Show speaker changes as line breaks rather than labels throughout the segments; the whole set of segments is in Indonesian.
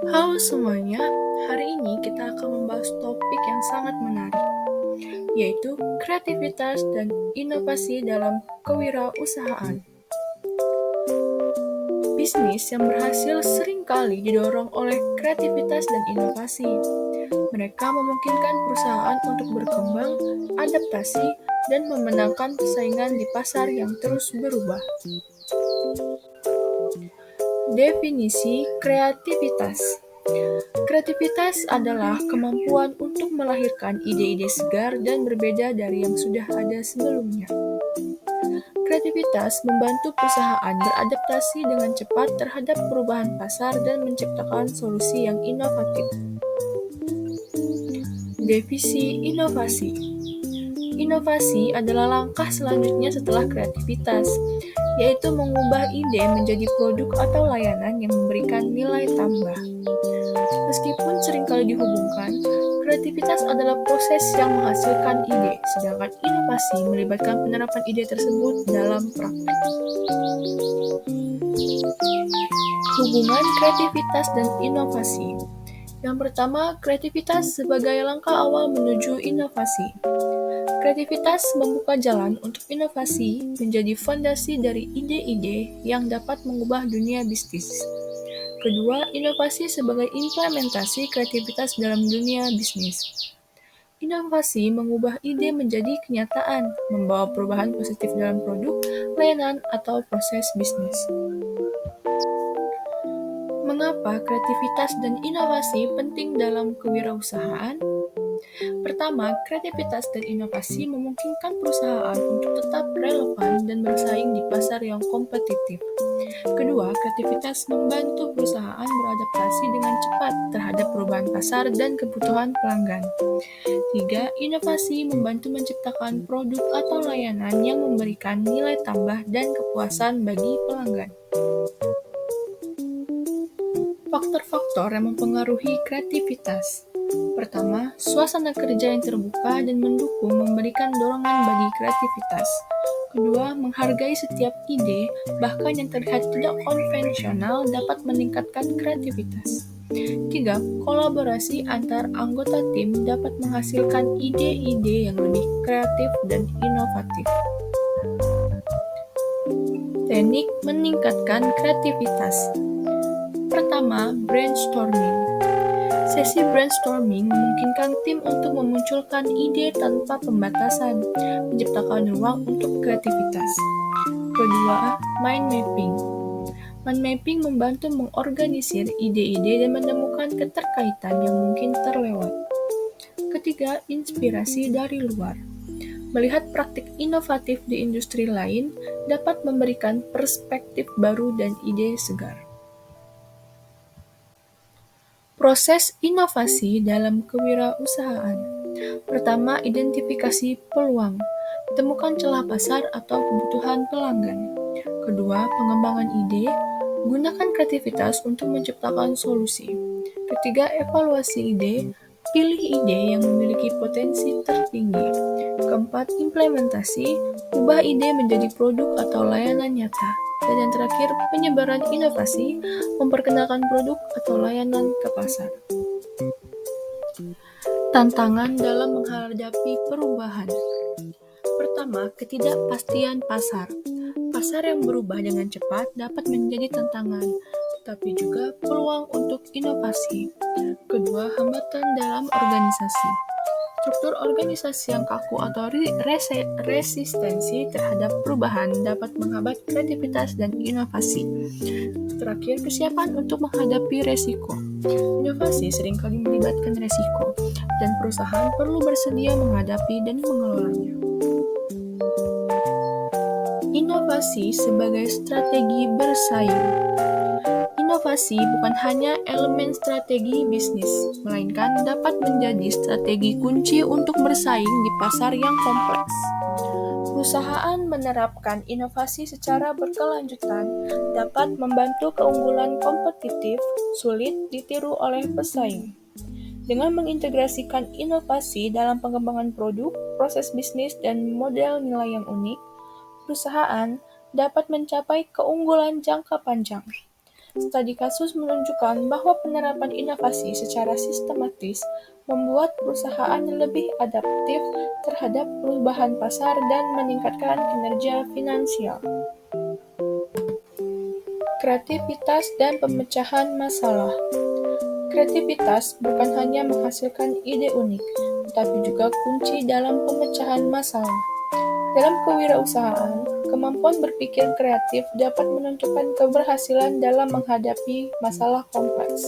Halo semuanya, hari ini kita akan membahas topik yang sangat menarik, yaitu kreativitas dan inovasi dalam kewirausahaan. Bisnis yang berhasil seringkali didorong oleh kreativitas dan inovasi. Mereka memungkinkan perusahaan untuk berkembang, adaptasi, dan memenangkan persaingan di pasar yang terus berubah. Definisi kreativitas. Kreativitas adalah kemampuan untuk melahirkan ide-ide segar dan berbeda dari yang sudah ada sebelumnya. Kreativitas membantu perusahaan beradaptasi dengan cepat terhadap perubahan pasar dan menciptakan solusi yang inovatif. Definisi inovasi. Inovasi adalah langkah selanjutnya setelah kreativitas, yaitu mengubah ide menjadi produk atau layanan yang memberikan nilai tambah. Meskipun seringkali dihubungkan, kreativitas adalah proses yang menghasilkan ide, sedangkan inovasi melibatkan penerapan ide tersebut dalam praktik. Hubungan kreativitas dan inovasi. Yang pertama, kreativitas sebagai langkah awal menuju inovasi. Kreativitas membuka jalan untuk inovasi menjadi fondasi dari ide-ide yang dapat mengubah dunia bisnis. Kedua, inovasi sebagai implementasi kreativitas dalam dunia bisnis. Inovasi mengubah ide menjadi kenyataan, membawa perubahan positif dalam produk, layanan, atau proses bisnis. Mengapa kreativitas dan inovasi penting dalam kewirausahaan? Pertama, kreativitas dan inovasi memungkinkan perusahaan untuk tetap relevan dan bersaing di pasar yang kompetitif. Kedua, kreativitas membantu perusahaan beradaptasi dengan cepat terhadap perubahan pasar dan kebutuhan pelanggan. Tiga, inovasi membantu menciptakan produk atau layanan yang memberikan nilai tambah dan kepuasan bagi pelanggan. Faktor-faktor yang mempengaruhi kreativitas. Pertama, suasana kerja yang terbuka dan mendukung memberikan dorongan bagi kreativitas. Kedua, menghargai setiap ide, bahkan yang terlihat tidak konvensional dapat meningkatkan kreativitas. Tiga, kolaborasi antar anggota tim dapat menghasilkan ide-ide yang lebih kreatif dan inovatif. Teknik meningkatkan kreativitas. Pertama, brainstorming. Sesi brainstorming memungkinkan tim untuk memunculkan ide tanpa pembatasan, menciptakan ruang untuk kreativitas. Kedua, mind mapping. Mind mapping membantu mengorganisir ide-ide dan menemukan keterkaitan yang mungkin terlewat. Ketiga, inspirasi dari luar. Melihat praktik inovatif di industri lain dapat memberikan perspektif baru dan ide segar. Proses inovasi dalam kewirausahaan. Pertama, identifikasi peluang. Temukan celah pasar atau kebutuhan pelanggan. Kedua, pengembangan ide. Gunakan kreativitas untuk menciptakan solusi. Ketiga, evaluasi ide. Pilih ide yang memiliki potensi tertinggi. Keempat, implementasi. Ubah ide menjadi produk atau layanan nyata. Dan yang terakhir, penyebaran inovasi, memperkenalkan produk atau layanan ke pasar. Tantangan dalam menghadapi perubahan. Pertama, ketidakpastian pasar. Pasar yang berubah dengan cepat dapat menjadi tantangan, tetapi juga peluang untuk inovasi. Kedua, hambatan dalam organisasi. Struktur organisasi yang kaku atau resistensi terhadap perubahan dapat menghambat kreativitas dan inovasi. Terakhir, kesiapan untuk menghadapi resiko. Inovasi seringkali melibatkan resiko, dan perusahaan perlu bersedia menghadapi dan mengelolanya. Inovasi sebagai strategi bersaing. Inovasi bukan hanya elemen strategi bisnis, melainkan dapat menjadi strategi kunci untuk bersaing di pasar yang kompleks. Perusahaan menerapkan inovasi secara berkelanjutan dapat membantu keunggulan kompetitif sulit ditiru oleh pesaing. Dengan mengintegrasikan inovasi dalam pengembangan produk, proses bisnis, dan model nilai yang unik, perusahaan dapat mencapai keunggulan jangka panjang. Studi kasus menunjukkan bahwa penerapan inovasi secara sistematis membuat perusahaan lebih adaptif terhadap perubahan pasar dan meningkatkan kinerja finansial. Kreativitas dan pemecahan masalah. Kreativitas bukan hanya menghasilkan ide unik, tetapi juga kunci dalam pemecahan masalah. Dalam kewirausahaan, kemampuan berpikir kreatif dapat menentukan keberhasilan dalam menghadapi masalah kompleks.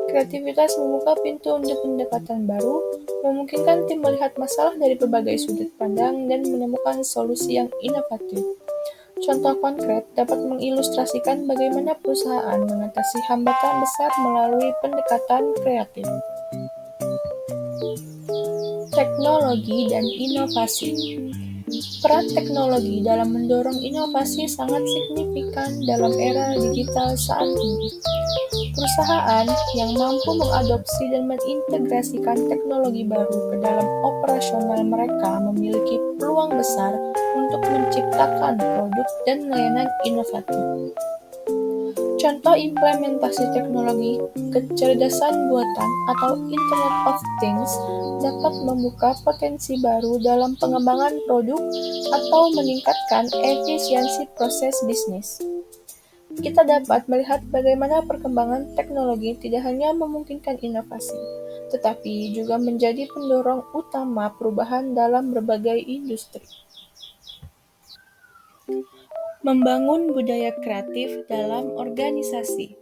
Kreativitas membuka pintu untuk pendekatan baru, memungkinkan tim melihat masalah dari berbagai sudut pandang dan menemukan solusi yang inovatif. Contoh konkret dapat mengilustrasikan bagaimana perusahaan mengatasi hambatan besar melalui pendekatan kreatif. Teknologi dan inovasi. Peran teknologi dalam mendorong inovasi sangat signifikan dalam era digital saat ini. Perusahaan yang mampu mengadopsi dan mengintegrasikan teknologi baru ke dalam operasional mereka memiliki peluang besar untuk menciptakan produk dan layanan inovatif. Contoh implementasi teknologi kecerdasan buatan atau Internet of Things dapat membuka potensi baru dalam pengembangan produk atau meningkatkan efisiensi proses bisnis. Kita dapat melihat bagaimana perkembangan teknologi tidak hanya memungkinkan inovasi, tetapi juga menjadi pendorong utama perubahan dalam berbagai industri. Membangun budaya kreatif dalam organisasi.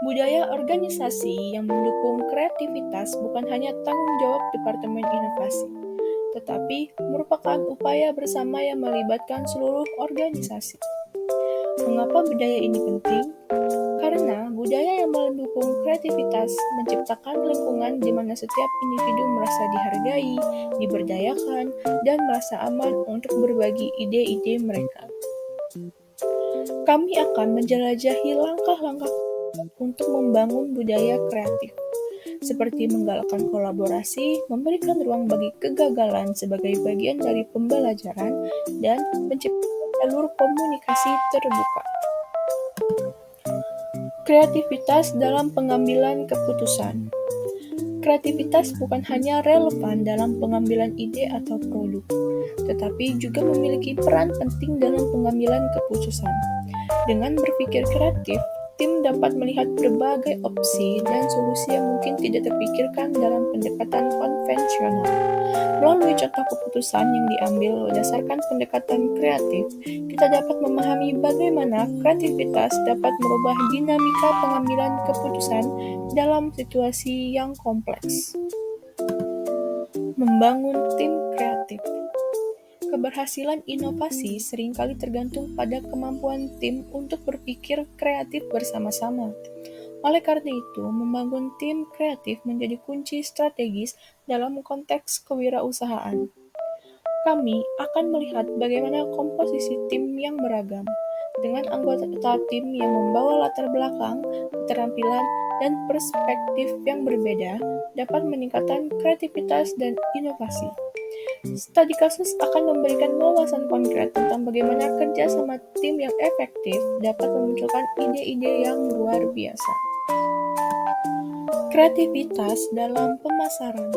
Budaya organisasi yang mendukung kreativitas bukan hanya tanggung jawab Departemen Inovasi, tetapi merupakan upaya bersama yang melibatkan seluruh organisasi. Mengapa budaya ini penting? Karena budaya yang mendukung kreativitas menciptakan lingkungan di mana setiap individu merasa dihargai, diberdayakan, dan merasa aman untuk berbagi ide-ide mereka. Kami akan menjelajahi langkah-langkah untuk membangun budaya kreatif, seperti menggalakkan kolaborasi, memberikan ruang bagi kegagalan sebagai bagian dari pembelajaran, dan menciptakan jalur komunikasi terbuka. Kreativitas dalam pengambilan keputusan. Kreativitas bukan hanya relevan dalam pengambilan ide atau produk, tetapi juga memiliki peran penting dalam pengambilan keputusan. Dengan berpikir kreatif, tim dapat melihat berbagai opsi dan solusi yang mungkin tidak terpikirkan dalam pendekatan konvensional. Melalui contoh keputusan yang diambil berdasarkan pendekatan kreatif, kita dapat memahami bagaimana kreativitas dapat merubah dinamika pengambilan keputusan dalam situasi yang kompleks. Membangun tim kreatif. Keberhasilan inovasi seringkali tergantung pada kemampuan tim untuk berpikir kreatif bersama-sama. Oleh karena itu, membangun tim kreatif menjadi kunci strategis dalam konteks kewirausahaan. Kami akan melihat bagaimana komposisi tim yang beragam, dengan anggota tim yang membawa latar belakang, keterampilan, dan perspektif yang berbeda, dapat meningkatkan kreativitas dan inovasi. Studi kasus akan memberikan wawasan konkret tentang bagaimana kerja sama tim yang efektif dapat memunculkan ide-ide yang luar biasa. Kreativitas dalam pemasaran.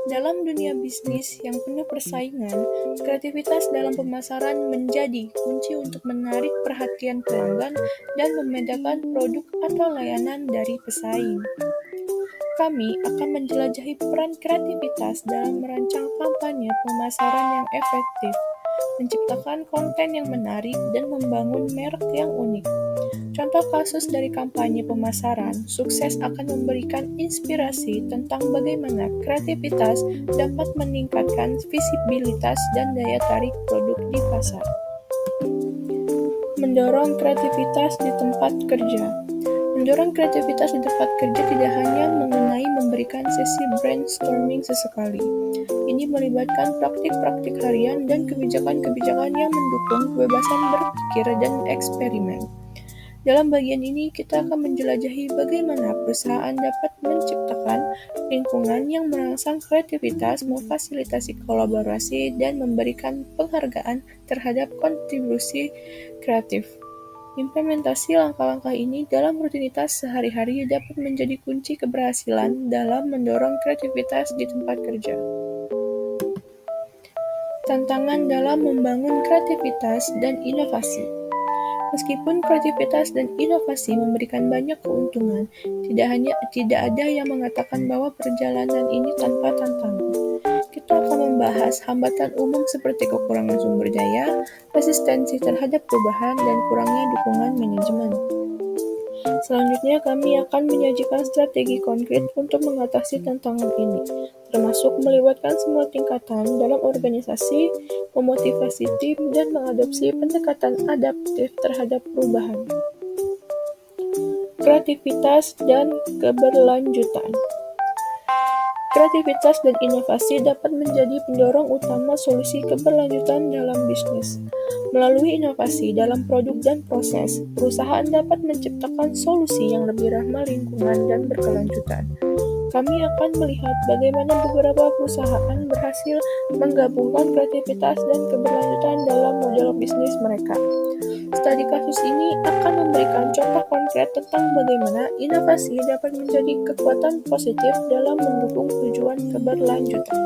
Dalam dunia bisnis yang penuh persaingan, kreativitas dalam pemasaran menjadi kunci untuk menarik perhatian pelanggan dan membedakan produk atau layanan dari pesaing. Kami akan menjelajahi peran kreativitas dalam merancang kampanye pemasaran yang efektif, menciptakan konten yang menarik, dan membangun merek yang unik. Contoh kasus dari kampanye pemasaran sukses akan memberikan inspirasi tentang bagaimana kreativitas dapat meningkatkan visibilitas dan daya tarik produk di pasar. Mendorong kreativitas di tempat kerja. Mendorong kreativitas di tempat kerja tidak hanya mengenai memberikan sesi brainstorming sesekali. Ini melibatkan praktik-praktik harian dan kebijakan-kebijakan yang mendukung kebebasan berpikir dan eksperimen. Dalam bagian ini, kita akan menjelajahi bagaimana perusahaan dapat menciptakan lingkungan yang merangsang kreativitas, memfasilitasi kolaborasi, dan memberikan penghargaan terhadap kontribusi kreatif. Implementasi langkah-langkah ini dalam rutinitas sehari-hari dapat menjadi kunci keberhasilan dalam mendorong kreativitas di tempat kerja. Tantangan dalam membangun kreativitas dan inovasi. Meskipun kreativitas dan inovasi memberikan banyak keuntungan, tidak ada yang mengatakan bahwa perjalanan ini tanpa tantangan. Kita akan membahas hambatan umum seperti kekurangan sumber daya, resistensi terhadap perubahan, dan kurangnya dukungan manajemen. Selanjutnya, kami akan menyajikan strategi konkret untuk mengatasi tantangan ini, termasuk melibatkan semua tingkatan dalam organisasi, memotivasi tim, dan mengadopsi pendekatan adaptif terhadap perubahan. Kreativitas dan keberlanjutan. Kreativitas dan inovasi dapat menjadi pendorong utama solusi keberlanjutan dalam bisnis. Melalui inovasi dalam produk dan proses, perusahaan dapat menciptakan solusi yang lebih ramah lingkungan dan berkelanjutan. Kami akan melihat bagaimana beberapa perusahaan berhasil menggabungkan kreativitas dan keberlanjutan dalam model bisnis mereka. Studi kasus ini akan memberikan contoh konkret tentang bagaimana inovasi dapat menjadi kekuatan positif dalam mendukung tujuan keberlanjutan.